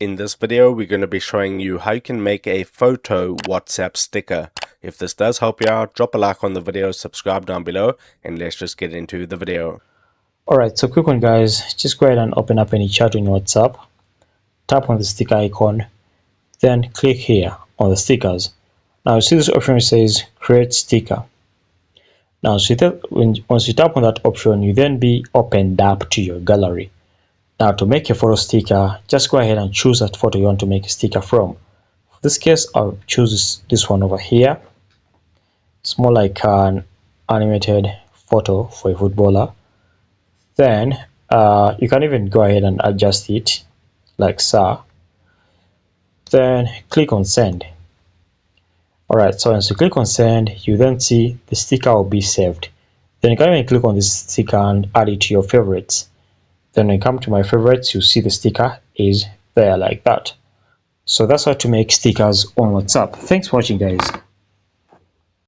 In this video, we're going to be showing you how you can make a photo WhatsApp sticker. If this does help you out, drop a like on the video, subscribe down below, and let's just get into the video. Alright, so quick one guys, just go ahead and open up any chat in WhatsApp, tap on the sticker icon, then click here on the stickers. Now you see this option which says create sticker. Now once you tap on that option, you then be opened up to your gallery. Now to make a photo sticker, just go ahead and choose that photo you want to make a sticker from. For this case, I'll choose this one over here. It's more like an animated photo for a footballer. Then you can even go ahead and adjust it like so. Then click on send. Alright, so once you click on send, you then see the sticker will be saved. Then you can even click on this sticker and add it to your favorites. Then when you come to my favorites, you see the sticker is there like that. So that's how to make stickers on WhatsApp. Thanks for watching guys.